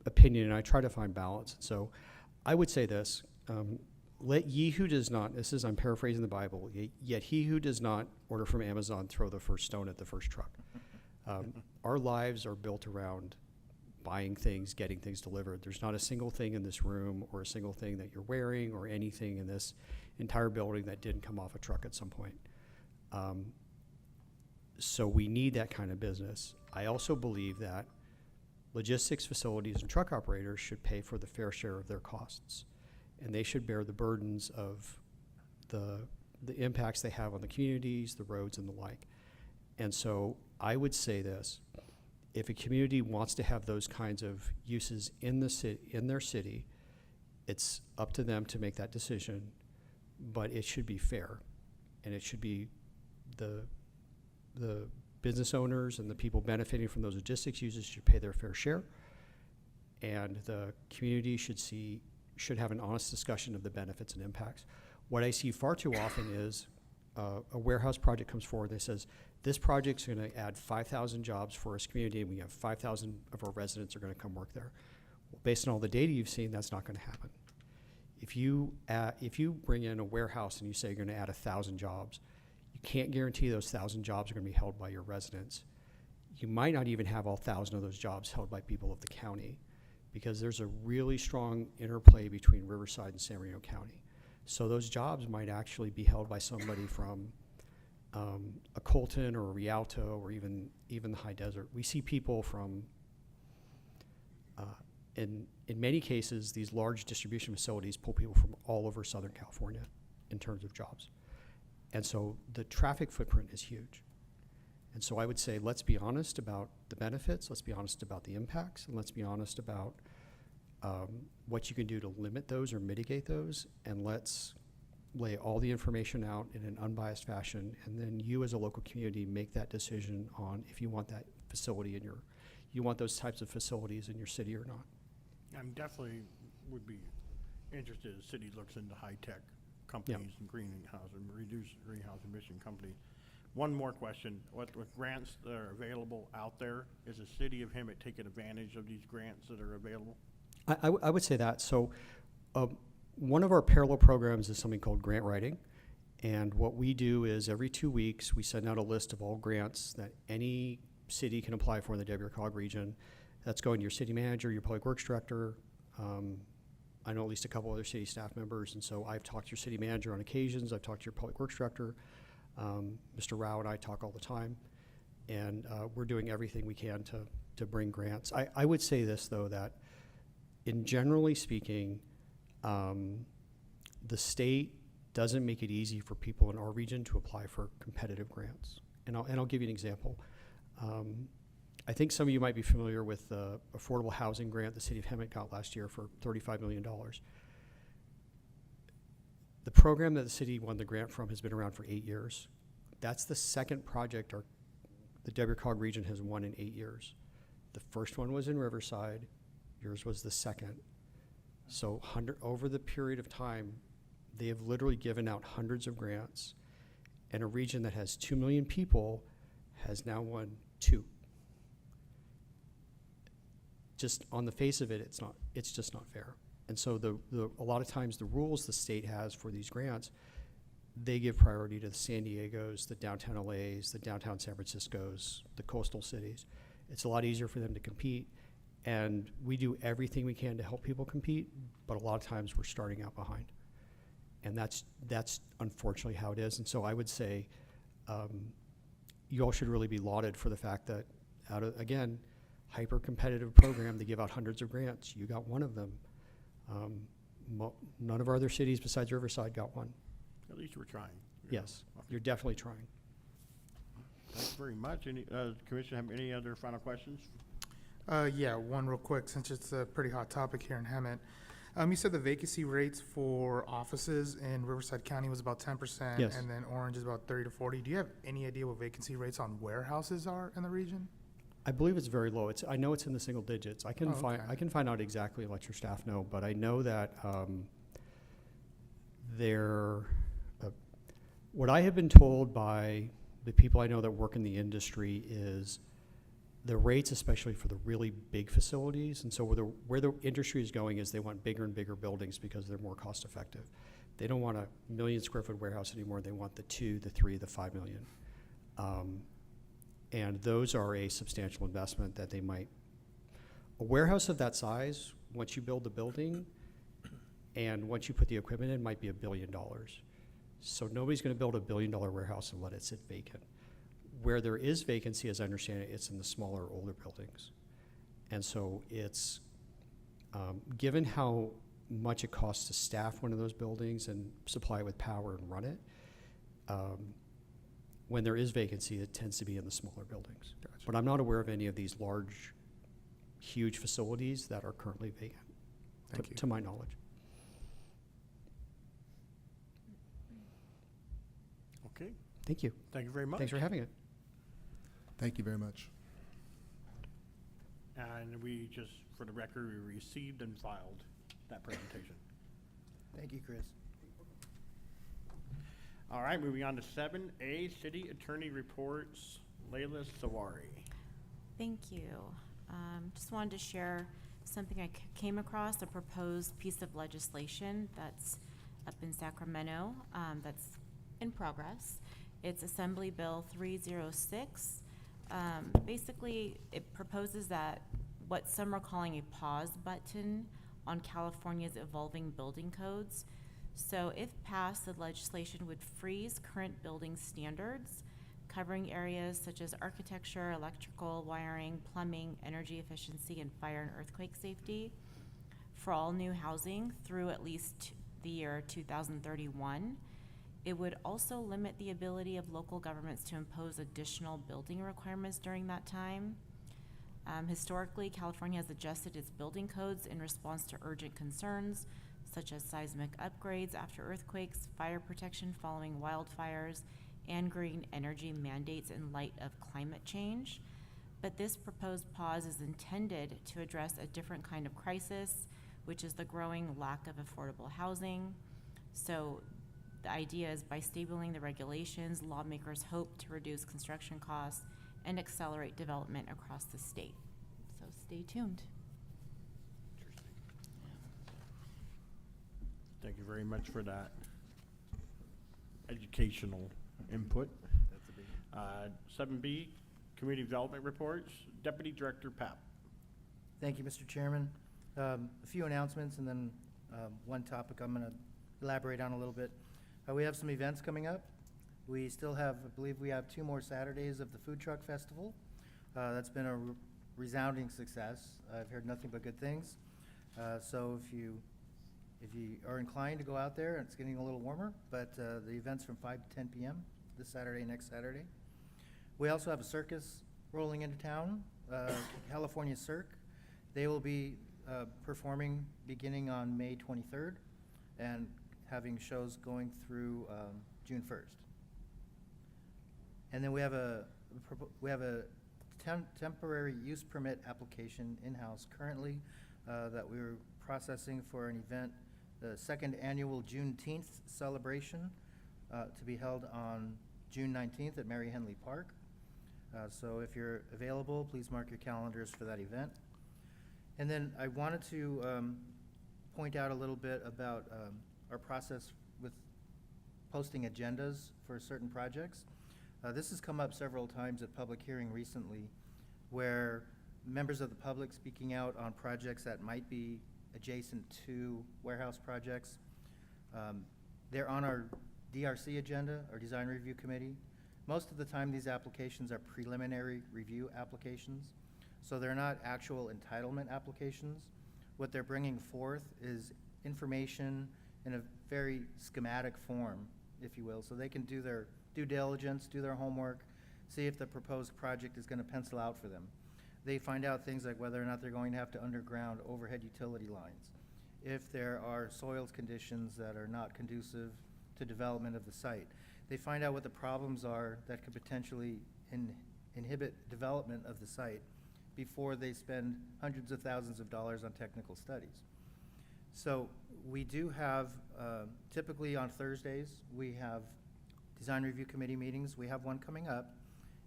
S7: opinion, and I try to find balance. So I would say this, let ye who does not, I'm paraphrasing the Bible, yet he who does not order from Amazon throw the first stone at the first truck. Our lives are built around buying things, getting things delivered. There's not a single thing in this room or a single thing that you're wearing or anything in this entire building that didn't come off a truck at some point. So we need that kind of business. I also believe that logistics facilities and truck operators should pay for the fair share of their costs, and they should bear the burdens of the impacts they have on the communities, the roads, and the like. And so I would say this: if a community wants to have those kinds of uses in their city, it's up to them to make that decision, but it should be fair, and it should be the business owners and the people benefiting from those logistics uses should pay their fair share, and the community should have an honest discussion of the benefits and impacts. What I see far too often is a warehouse project comes forward that says, this project's going to add 5,000 jobs for this community, and we have 5,000 of our residents are going to come work there. Well, based on all the data you've seen, that's not going to happen. If you bring in a warehouse and you say you're going to add 1,000 jobs, you can't guarantee those 1,000 jobs are going to be held by your residents. You might not even have all 1,000 of those jobs held by people of the county, because there's a really strong interplay between Riverside and San Bernardino County. So those jobs might actually be held by somebody from a Colton or a Rialto or even the High Desert. We see people from, in many cases, these large distribution facilities pull people from all over Southern California in terms of jobs. And so the traffic footprint is huge. And so I would say, let's be honest about the benefits, let's be honest about the impacts, and let's be honest about what you can do to limit those or mitigate those, and let's lay all the information out in an unbiased fashion, and then you as a local community make that decision on if you want that facility you want those types of facilities in your city or not.
S1: I'm definitely would be interested as the city looks into high-tech companies and greenhouse and reduced greenhouse emission companies. One more question: what grants that are available out there? Is the city of Hemet taking advantage of these grants that are available?
S7: I would say that. So one of our parallel programs is something called grant writing. And what we do is every 2 weeks, we send out a list of all grants that any city can apply for in the WRCOG region. That's going to your city manager, your public works director. I know at least a couple other city staff members. And so I've talked to your city manager on occasions. I've talked to your public works director. Mr. Rao and I talk all the time. And we're doing everything we can to bring grants. I would say this, though, that in generally speaking, the state doesn't make it easy for people in our region to apply for competitive grants. And I'll give you an example. I think some of you might be familiar with the affordable housing grant the city of Hemet got last year for $35 million. The program that the city won the grant from has been around for 8 years. That's the second project the WCOG region has won in 8 years. The first one was in Riverside. Yours was the second. So over the period of time, they have literally given out hundreds of grants, and a region that has 2 million people has now won 2. Just on the face of it, it's just not fair. And so a lot of times the rules the state has for these grants, they give priority to the San Diegos, the downtown LAs, the downtown San Franciscos, the coastal cities. It's a lot easier for them to compete, and we do everything we can to help people compete, but a lot of times we're starting out behind. And that's unfortunately how it is. And so I would say you all should really be lauded for the fact that again, hyper-competitive program, they give out hundreds of grants. You got one of them. None of our other cities besides Riverside got one.
S1: At least we're trying.
S7: Yes,
S1: Okay.
S7: you're definitely trying.
S1: Thanks very much. Any, Commissioner, have any other final questions?
S6: Yeah, one real quick, since it's a pretty hot topic here in Hemet. You said the vacancy rates for offices in Riverside County was about 10%.
S7: Yes.
S6: And then Orange is about 30 to 40. Do you have any idea what vacancy rates on warehouses are in the region?
S7: I believe it's very low. I know it's in the single digits. I can
S6: okay.
S7: find out exactly and let your staff know, but I know that what I have been told by the people I know that work in the industry is the rates, especially for the really big facilities, and so where the industry is going is they want bigger and bigger buildings because they're more cost effective. They don't want a 1 million square foot warehouse anymore. They want the 2, the 3, the 5 million. And those are a substantial investment that they might. A warehouse of that size, once you build the building and once you put the equipment in, might be $1 billion. So nobody's going to build a $1 billion warehouse and let it sit vacant. Where there is vacancy, as I understand it, it's in the smaller, older buildings. And so it's, given how much it costs to staff one of those buildings and supply it with power and run it, when there is vacancy, it tends to be in the smaller buildings.
S6: Gotcha.
S7: But I'm not aware of any of these large, huge facilities that are currently vacant,
S6: Thank you.
S7: to my knowledge.
S1: Okay,
S7: Thank you.
S1: thank you very much.
S7: Thanks for having it.
S8: Thank you very much.
S1: And we just, for the record, we received and filed that presentation.
S2: Thank you, Chris.
S1: All right, moving on to 7A, City Attorney Reports, Layla Sawari.
S9: Thank you. Just wanted to share something I came across, a proposed piece of legislation that's up in Sacramento, that's in progress. It's Assembly Bill 306. Basically, it proposes that what some are calling a pause button on California's evolving building codes. So if passed, the legislation would freeze current building standards covering areas such as architecture, electrical, wiring, plumbing, energy efficiency, and fire and earthquake safety for all new housing through at least the year 2031. It would also limit the ability of local governments to impose additional building requirements during that time. Historically, California has adjusted its building codes in response to urgent concerns such as seismic upgrades after earthquakes, fire protection following wildfires, and green energy mandates in light of climate change. But this proposed pause is intended to address a different kind of crisis, which is the growing lack of affordable housing. So the idea is by stabling the regulations, lawmakers hope to reduce construction costs and accelerate development across the state. So stay tuned.
S1: Thank you very much for that educational input. 7B, Community Development Reports, Deputy Director Papp.
S2: Thank you, Mr. Chairman. A few announcements and then one topic I'm going to elaborate on a little bit. We have some events coming up. We still have, I believe we have 2 more Saturdays of the Food Truck Festival. That's been a resounding success. I've heard nothing but good things. So if you are inclined to go out there, it's getting a little warmer, but the event's from 5 to 10 p.m. this Saturday, next Saturday. We also have a circus rolling into town California Cirque. They will be performing beginning on May 23rd and having shows going through June 1st. And then we have a temporary use permit application in-house currently that we're processing for an event, the second annual Juneteenth celebration to be held on June 19th at Mary Henley Park. So if you're available, please mark your calendars for that event. And then I wanted to point out a little bit about our process with posting agendas for certain projects. This has come up several times at public hearing recently, where members of the public speaking out on projects that might be adjacent to warehouse projects. They're on our DRC agenda, our Design Review Committee. Most of the time, these applications are preliminary review applications, so they're not actual entitlement applications. What they're bringing forth is information in a very schematic form, if you will, so they can do their due diligence, do their homework, see if the proposed project is going to pencil out for them. They find out things like whether or not they're going to have to underground overhead utility lines, if there are soils conditions that are not conducive to development of the site. They find out what the problems are that could potentially inhibit development of the site before they spend hundreds of thousands of dollars on technical studies. So we do have, typically on Thursdays, we have Design Review Committee meetings. We have one coming up.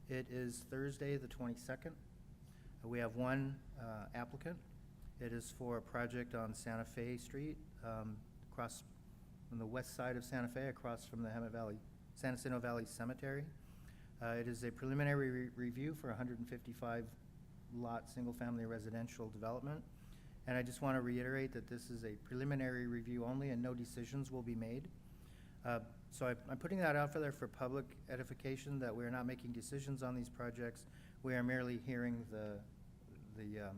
S2: It is Thursday, the 22nd. We have one applicant. It is for a project on Santa Fe Street, across on the west side of Santa Fe, across from the San Jacinto Valley Cemetery. It is a preliminary review for 155 lot single-family residential development. And I just want to reiterate that this is a preliminary review only and no decisions will be made. So I'm putting that out there for public edification, that we're not making decisions on these projects. We are merely hearing the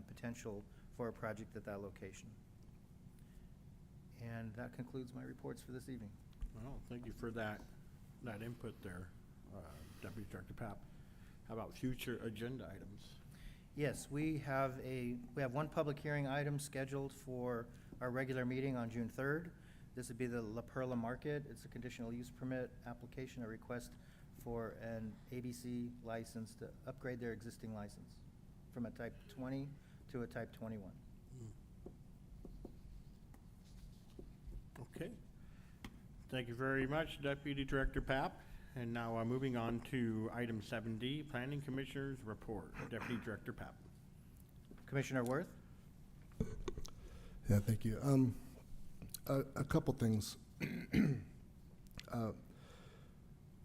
S2: potential for a project at that location. And that concludes my reports for this evening.
S1: Well, thank you for that input there, Deputy Director Papp. How about future agenda items?
S2: Yes, we have one public hearing item scheduled for our regular meeting on June 3rd. This would be the La Perla Market. It's a conditional use permit application, a request for an ABC license to upgrade their existing license from a type 20 to a type 21.
S1: Okay. Thank you very much, Deputy Director Papp. And now moving on to item 7D, Planning Commissioner's Report. Deputy Director Papp.
S2: Commissioner Worth?
S8: Yeah, thank you. A couple things.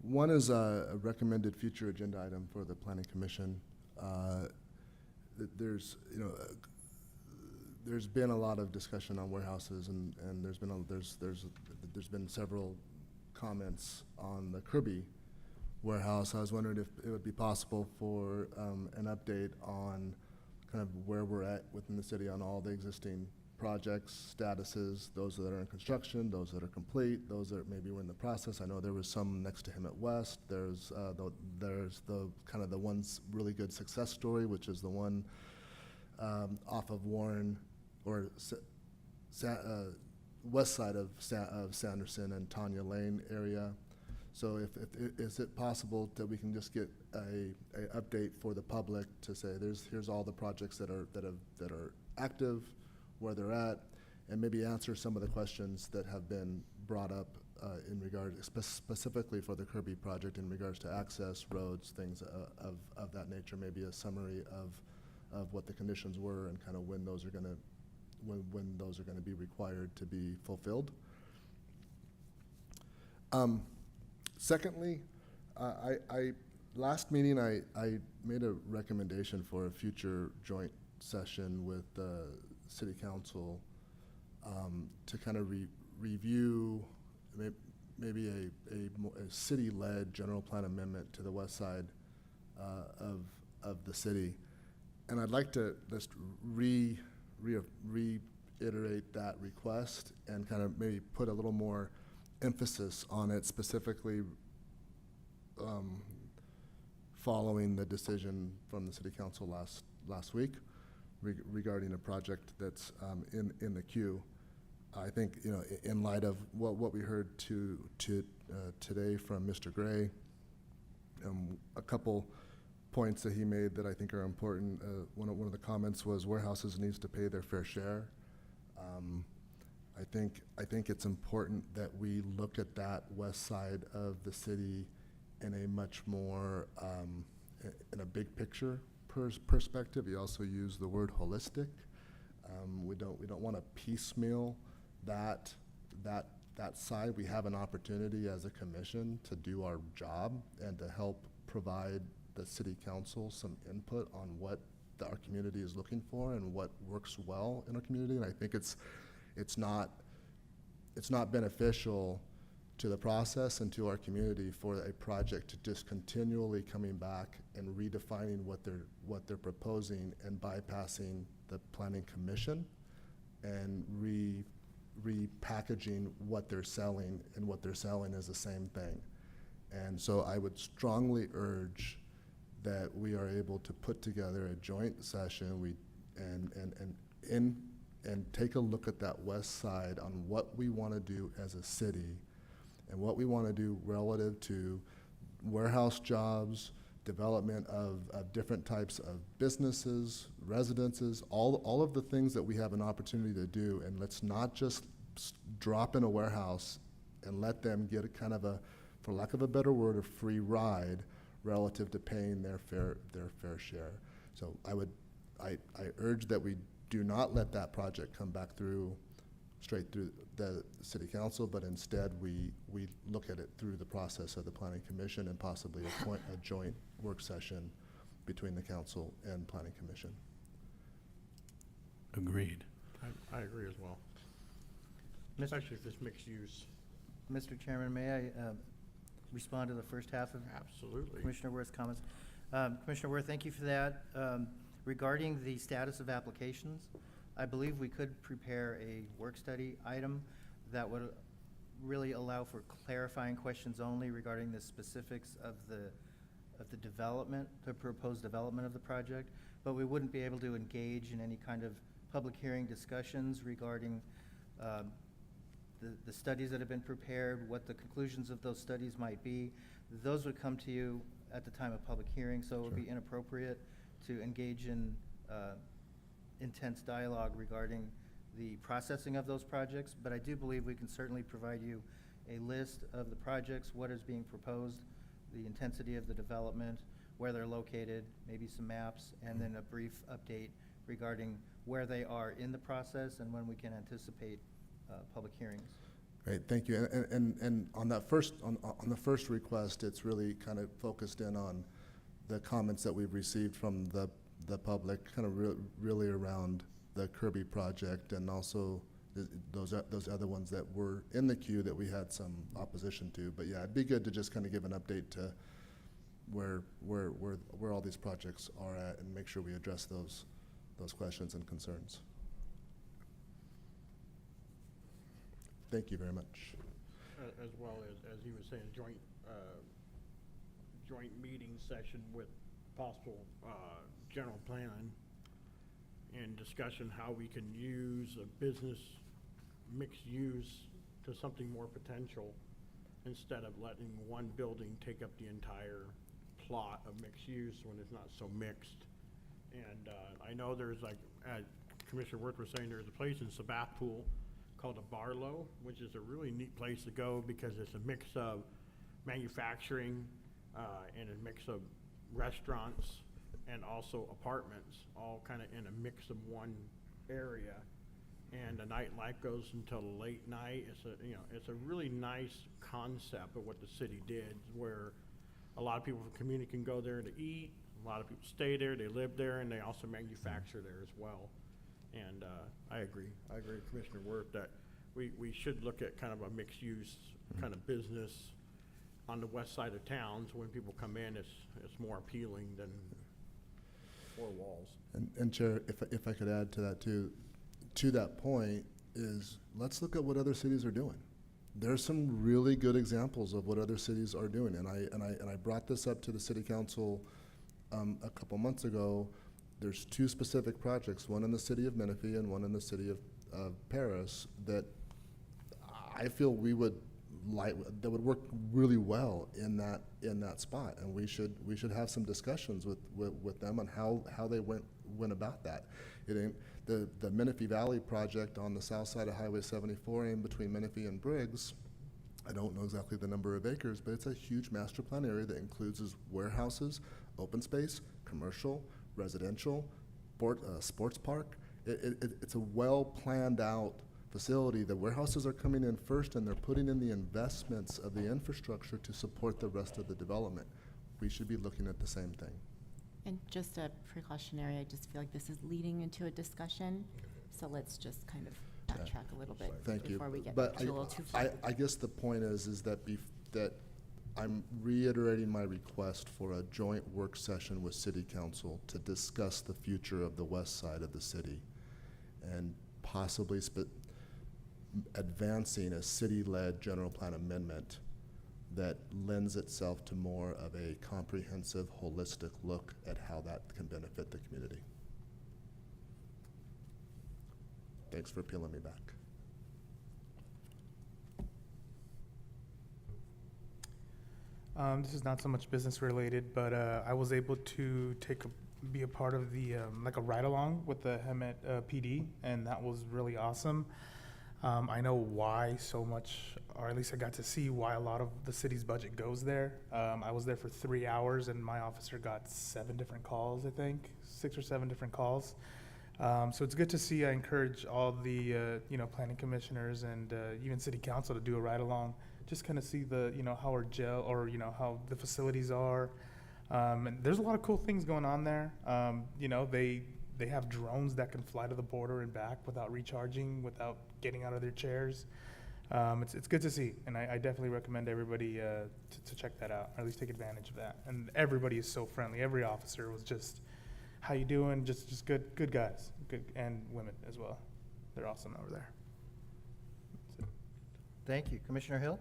S8: One is a recommended future agenda item for the Planning Commission. There's been a lot of discussion on warehouses, and there's been several comments on the Kirby warehouse. I was wondering if it would be possible for an update on kind of where we're at within the city on all the existing projects, statuses, those that are in construction, those that are complete, those that maybe were in the process. I know there was some next to him at West. There's the kind of the one really good success story, which is the one off of Warren or west side of Sanderson and Tanya Lane area. So is it possible that we can just get a update for the public to say here's all the projects that are active, where they're at, and maybe answer some of the questions that have been brought up in regard specifically for the Kirby project in regards to access, roads, things of that nature. Maybe a summary of what the conditions were and kind of when those are going to be required to be fulfilled. Secondly, last meeting I made a recommendation for a future joint session with the City Council to kind of review maybe a city-led general plan amendment to the west side of the city. And I'd like to just reiterate that request and kind of maybe put a little more emphasis on it, specifically following the decision from the City Council last week regarding a project that's in the queue. I think, you know, in light of what we heard today from Mr. Gray, a couple points that he made that I think are important. One of the comments was warehouses needs to pay their fair share. I think it's important that we look at that west side of the city in a much more in a big picture perspective. He also used the word holistic. We don't want to piecemeal that side. We have an opportunity as a commission to do our job and to help provide the city council some input on what our community is looking for and what works well in our community. And I think it's not beneficial to the process and to our community for a project to just continually coming back and redefining what they're proposing and bypassing the planning commission and repackaging what they're selling, and what they're selling is the same thing. And so I would strongly urge that we are able to put together a joint session and take a look at that west side on what we want to do as a city and what we want to do relative to warehouse jobs, development of different types of businesses, residences, all of the things that we have an opportunity to do. And let's not just drop in a warehouse and let them get a kind of a, for lack of a better word, a free ride relative to paying their fair share. So I urge that we do not let that project come back straight through the city council, but instead we look at it through the process of the planning commission and possibly appoint a joint work session between the council and planning commission.
S1: Agreed. I agree as well,
S2: Mr.
S1: especially if it's mixed use.
S2: Mr. Chairman, may I respond to the first half of
S1: Absolutely.
S2: Commissioner Worth's comments? Commissioner Worth, thank you for that. Regarding the status of applications, I believe we could prepare a work study item that would really allow for clarifying questions only regarding the specifics of the development, the proposed development of the project, but we wouldn't be able to engage in any kind of public hearing discussions regarding the studies that have been prepared, what the conclusions of those studies might be. Those would come to you at the time of public hearing, so it would be inappropriate to engage in intense dialogue regarding the processing of those projects. But I do believe we can certainly provide you a list of the projects, what is being proposed, the intensity of the development, where they're located, maybe some maps, and then a brief update regarding where they are in the process and when we can anticipate public hearings.
S8: Great, thank you. And on that on the first request, it's really kind of focused in on the comments that we've received from the public, kind of really around the Kirby project, and also those other ones that were in the queue that we had some opposition to. But yeah, it'd be good to just kind of give an update to where all these projects are at, and make sure we address those questions and concerns. Thank you very much.
S1: As well as he was saying, joint meeting session with possible general plan and discussion how we can use a business mixed use to something more potential, instead of letting one building take up the entire plot of mixed use when it's not so mixed. And I know there's, like Commissioner Worth was saying, there's a place in Sabathpool called a Barlow, which is a really neat place to go because it's a mix of manufacturing and a mix of restaurants and also apartments, all kind of in a mix of one area. And the nightlife goes until late night. It's a really nice concept of what the city did, where a lot of people from the community can go there to eat. A lot of people stay there, they live there, and they also manufacture there as well. And I agree with Commissioner Worth that we should look at kind of a mixed use kind of business on the west side of town, so when people come in, it's more appealing than four walls.
S8: And Chair, if I could add to that too, to that point is, let's look at what other cities are doing. There's some really good examples of what other cities are doing, and I brought this up to the City Council a couple months ago there's two specific projects, one in the city of Menifee and one in the city of Paris, that I feel we would that would work really well in that spot, and we should have some discussions with them on how they went about that. It ain't the Menifee Valley project on the south side of Highway 74 in between Menifee and Briggs. I don't know exactly the number of acres, but it's a huge master plan area that includes warehouses, open space, commercial, residential, sports park. It's a well planned out facility. The warehouses are coming in first, and they're putting in the investments of the infrastructure to support the rest of the development. We should be looking at the same thing.
S9: And just a precautionary, I just feel like this is leading into a discussion, so let's just kind of backtrack a little bit
S8: Thank you.
S9: before we get
S8: But
S9: a little too far.
S8: I guess the point is that that I'm reiterating my request for a joint work session with City Council to discuss the future of the west side of the city, and possibly advancing a city-led general plan amendment that lends itself to more of a comprehensive, holistic look at how that can benefit the community. Thanks for peeling me back.
S6: This is not so much business related, but I was able to be a part of the like a ride along with the Hemet PD, and that was really awesome. I know why so much, or at least I got to see why a lot of the city's budget goes there. I was there for 3 hours, and my officer got 7 different calls, I think, 6 or 7 different calls. So it's good to see. I encourage all the planning commissioners and even city council to do a ride along, just kind of see the how our jail or how the facilities are. And there's a lot of cool things going on there. They have drones that can fly to the border and back without recharging, without getting out of their chairs. It's good to see, and I definitely recommend everybody to check that out, or at least take advantage of that. And everybody is so friendly. Every officer was just, how you doing? Just good guys, good, and women as well. They're awesome over there.
S2: Thank you. Commissioner Hill?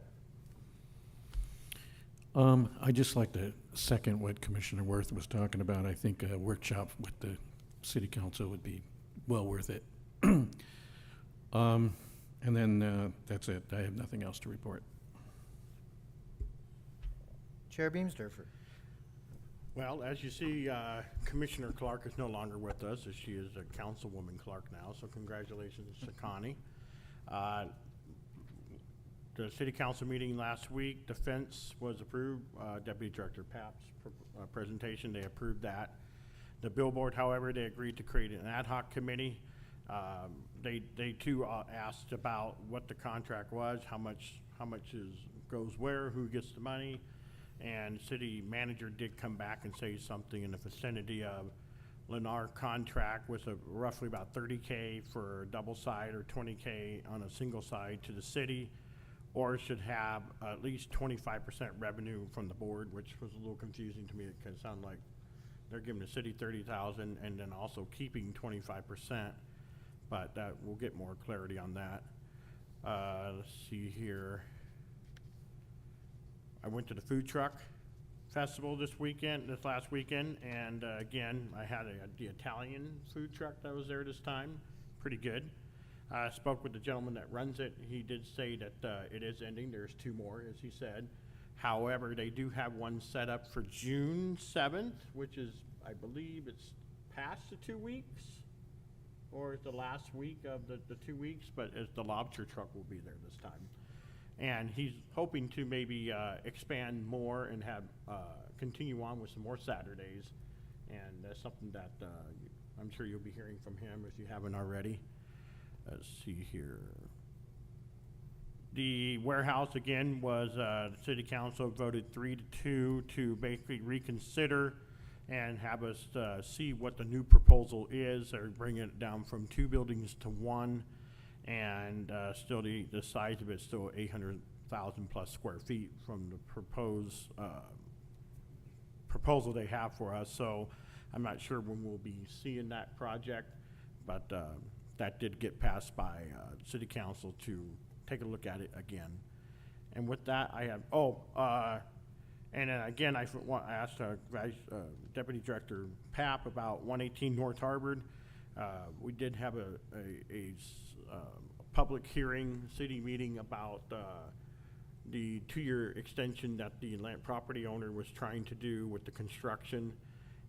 S10: I'd just like to second what Commissioner Worth was talking about. I think a workshop with the City Council would be well worth it. And then that's it. I have nothing else to report.
S2: Chair Beamsdorfer?
S1: Well, as you see, Commissioner Clark is no longer with us, as she is a Councilwoman Clark now, so congratulations to Connie. The City Council meeting last week, the fence was approved. Deputy Director Papp's presentation, they approved that. The billboard, however, they agreed to create an ad hoc committee. They too asked about what the contract was, how much goes where, who gets the money, and city manager did come back and say something in the vicinity of Lennar contract was roughly about $30K for a double side or $20K on a single side to the city, or should have at least 25% revenue from the board, which was a little confusing to me. It kind of sounded like they're giving the city $30,000 and then also keeping 25%, but we'll get more clarity on that. Let's see here. I went to the food truck festival this last weekend, and again, I had the Italian food truck that was there this time. Pretty good. I spoke with the gentleman that runs it. He did say that it is ending. There's 2 more, as he said. However, they do have one set up for June 7th, which is, I believe it's past the 2 weeks, or it's the last week of the 2 weeks, but the lobster truck will be there this time. And he's hoping to maybe expand more and have continue on with some more Saturdays. And that's something that I'm sure you'll be hearing from him if you haven't already. Let's see here. The warehouse, again, was the city council voted 3-2 to basically reconsider and have us see what the new proposal is. They're bringing it down from 2 buildings to 1, and still the size of it's still 800,000 plus square feet from the proposed proposal they have for us. So I'm not sure when we'll be seeing that project, but that did get passed by city council to take a look at it again. And with that, I have, And again, I asked Deputy Director Papp about 118 North Harvard. We did have a public hearing, city meeting about the 2-year extension that the land property owner was trying to do with the construction.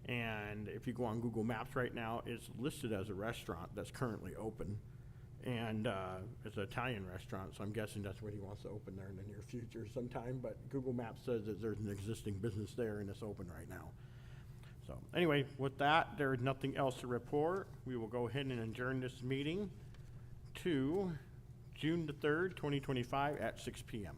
S1: And if you go on Google Maps right now, it's listed as a restaurant that's currently open. And it's an Italian restaurant, so I'm guessing that's what he wants to open there in the near future sometime. But Google Maps says that there's an existing business there and it's open right now. So anyway, with that, there is nothing else to report. We will go ahead and adjourn this meeting to June the 3rd, 2025 at 6 p.m.